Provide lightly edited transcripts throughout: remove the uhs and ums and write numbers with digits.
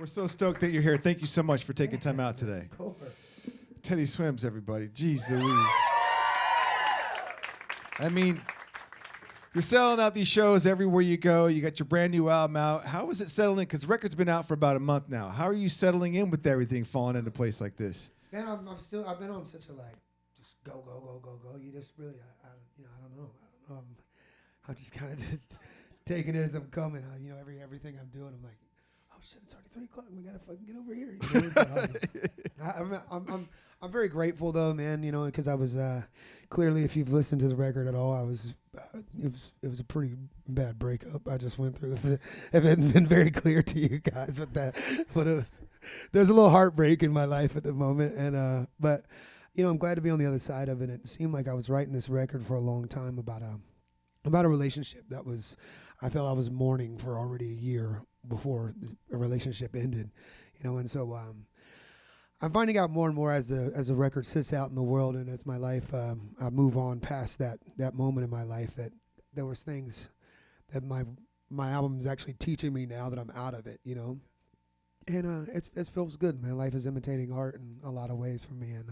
We're so stoked that you're here. Thank you so much for taking time out today. Teddy Swims, everybody. Jeez Louise. I mean, you're selling out these shows everywhere you go. You got your brand new album out. How is it settling? Because the record's been out for about a month now. How are you settling in with everything falling into place like this? Man, I've been on such a just go. You just really, I don't know. I'm just kind of just taking it as I'm coming. Everything I'm doing, I'm like, oh shit, it's already 3 o'clock. We gotta fucking get over here. I'm very grateful though, man. Because I was clearly, if you've listened to the record at all, it was a pretty bad breakup I just went through. If it hadn't been very clear to you guys with that, but there's a little heartbreak in my life at the moment, and but I'm glad to be on the other side of it. It seemed like I was writing this record for a long time about a relationship that I felt I was mourning for already a year before a relationship ended, and so I'm finding out more and more as the record sits out in the world and as my life I move on past that moment in my life, that there was things that my album is actually teaching me now that I'm out of it, and it feels good, man. Life is imitating art in a lot of ways for me, and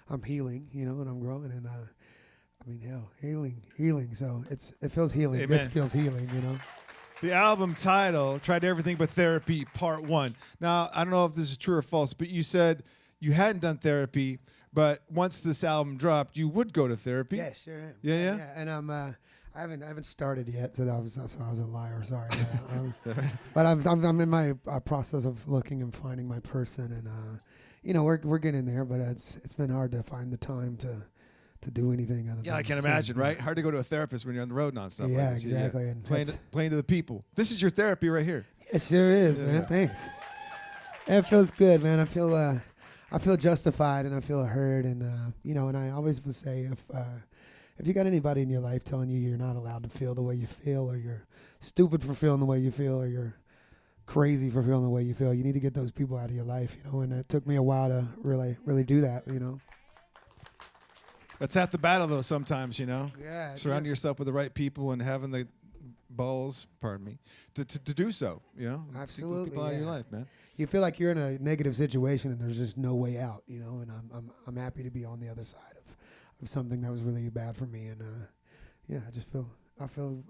I'm healing, and I'm growing, and healing. So it feels healing. Amen. This feels healing, The album title, Tried Everything But Therapy, Part 1. Now, I don't know if this is true or false, but you said you hadn't done therapy, but once this album dropped, you would go to therapy. Yeah, sure am. Yeah. And I haven't started yet, so I was a liar. Sorry. But I'm in my process of looking and finding my person, and we're getting there, but it's been hard to find the time to do anything other than I can imagine, right? Hard to go to a therapist when you're on the road nonstop. Yeah, like this. exactly. Yeah. And playing to the people. This is your therapy right here. It sure is, man. Thanks. It feels good, man. I feel justified and I feel heard, and and I always would say if you got anybody in your life telling you you're not allowed to feel the way you feel, or you're stupid for feeling the way you feel, or you're crazy for feeling the way you feel, you need to get those people out of your life, and it took me a while to really do that, That's half the battle, though, sometimes, Yeah. Surrounding yourself with the right people and having the balls, to do so, Absolutely. People out of your life, man. You feel like you're in a negative situation and there's just no way out, and I'm happy to be on the other side of something that was really bad for me, and I feel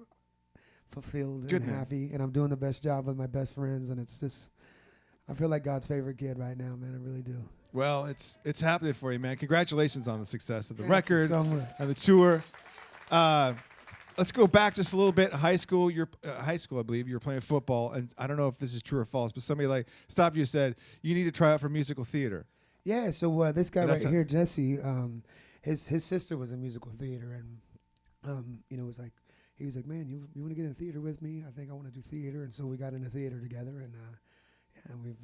fulfilled Good, and man. happy, and I'm doing the best job with my best friends, and it's just, I feel like God's favorite kid right now, man. I really do. Well, it's happening for you, man. Congratulations on the success of the Thank you record so much. and the tour. Let's go back just a little bit. High school, I believe, you were playing football, and I don't know if this is true or false, but somebody stopped you and said, you need to try out for musical theater. Yeah, so this guy right here, Jesse, his sister was in musical theater, and was like, he was like, man, you want to get in theater with me? I think I want to do theater, and so we got into theater together, and we've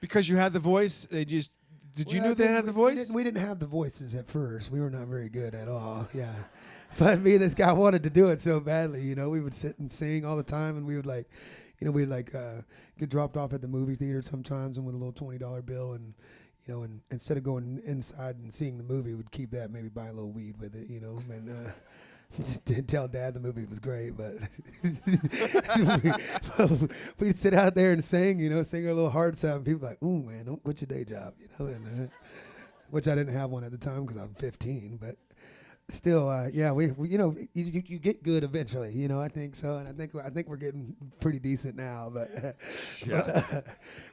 Because you had the voice, did you know they had the voice? We didn't have the voices at first. We were not very good at all. Yeah. But me and this guy wanted to do it so badly, we would sit and sing all the time, and we would get dropped off at the movie theater sometimes, and with a little $20 bill, and and instead of going inside and seeing the movie, we'd keep that, maybe buy a little weed with it, and didn't tell Dad the movie was great, but we'd sit out there and sing our little hearts out, and people were like, ooh, man, what's your day job, and which I didn't have one at the time because I was 15, but still, we you get good eventually, I think so, and I think we're getting pretty decent now, but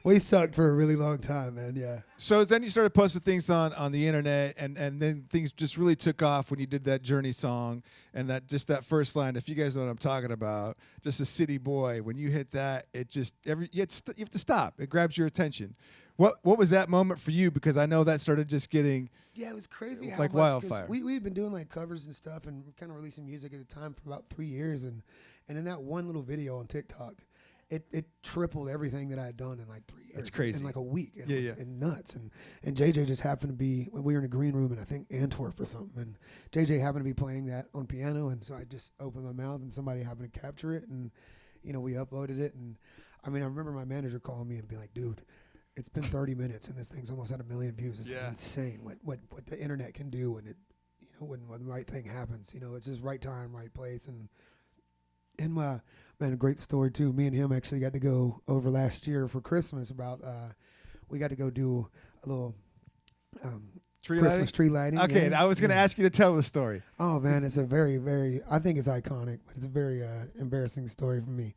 we sucked for a really long time, man. Yeah. So then you started posting things on the internet, and then things just really took off when you did that Journey song, and that first line. If you guys know what I'm talking about, just a city boy. When you hit that, it just you have to stop. It grabs your attention. What was that moment for you? Because I know that started just getting it was crazy how like much, wildfire. We'd been doing like covers and stuff and kind of releasing music at the time for about 3 years, and in that one little video on TikTok, it tripled everything that I had done in like 3 years. That's crazy. In like a week. And Yeah, it was nuts. And JJ just happened to be, we were in a green room in I think Antwerp or something, and JJ happened to be playing that on piano, and so I just opened my mouth and somebody happened to capture it, and we uploaded it, and I remember my manager calling me and be like, dude, it's been 30 minutes and this thing's almost at 1 million views. This is insane what the internet can do when it when the right thing happens. It's just right time, right place, and And man, a great story too. Me and him actually got to go over last year for Christmas. We got to go do a little Christmas tree lighting. Okay, yeah. I was going to ask you to tell the story. Oh man, it's a very, very. I think it's iconic, but it's a very embarrassing story for me.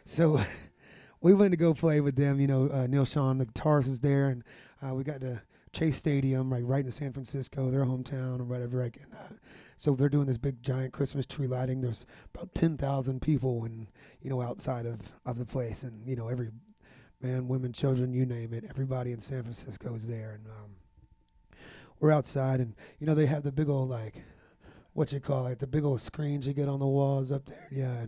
So we went to go play with them. Neil Sean, the guitarist, is there, and we got to Chase Stadium, right in San Francisco, their hometown or whatever. And, so they're doing this big giant Christmas tree lighting. There's about 10,000 people, and outside of the place, and every man, women, children, you name it, everybody in San Francisco is there, and we're outside, and they have the big old the big old screens you get on the walls up there, yeah,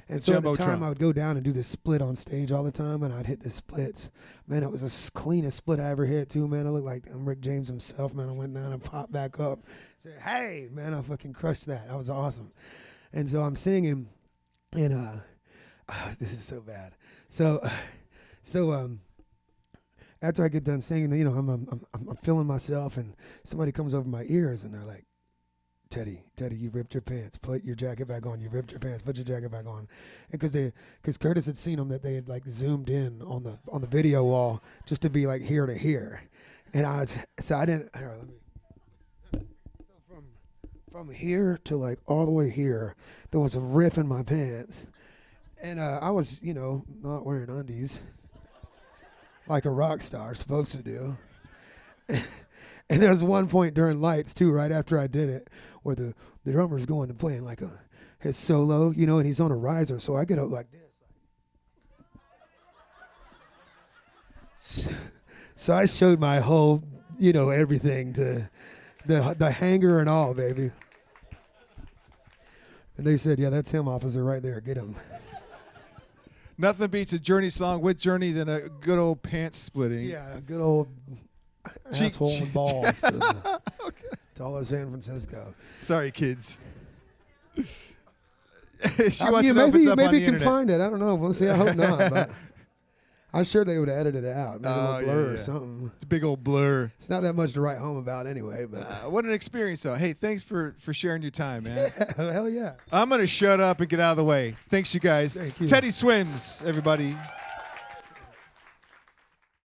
and so at the time I would go down and do this split on stage all the time, and I'd hit the splits. Man, it was the cleanest split I ever hit too, man. I looked like Rick James himself, man. I went down and popped back up. Said, hey, man, I fucking crushed that. That was awesome. And so I'm singing, and this is so bad. So after I get done singing, I'm feeling myself, and somebody comes over my ears, and they're like, Teddy, you ripped your pants. Put your jacket back on. You ripped your pants. Put your jacket back on. And because Curtis had seen them, that they had zoomed in on the video wall just to be here to here, and I didn't. Here, let me. So from here to all the way here, there was a rip in my pants, and I was not wearing undies like a rock star is supposed to do. And there was one point during lights too, right after I did it, where the drummer's going and playing his solo, and he's on a riser, so I get up like this. So I showed my whole, everything to the hanger and all, baby. And they said, yeah, that's him, officer, right there. Get him. Nothing beats a Journey song with Journey than a good old pants splitting. Yeah, a good old asshole and balls to all those San Francisco. Sorry, kids. She wants to know if maybe it's up on the you can internet. find it. I don't know. We'll see. I hope not. But I'm sure they would have edited it out. Maybe a blur or something. It's a big old blur. It's not that much to write home about anyway. But What an experience, though. Hey, thanks for sharing your time, man. Hell yeah. I'm going to shut up and get out of the way. Thanks, you guys. Thank you. Teddy Swims, everybody.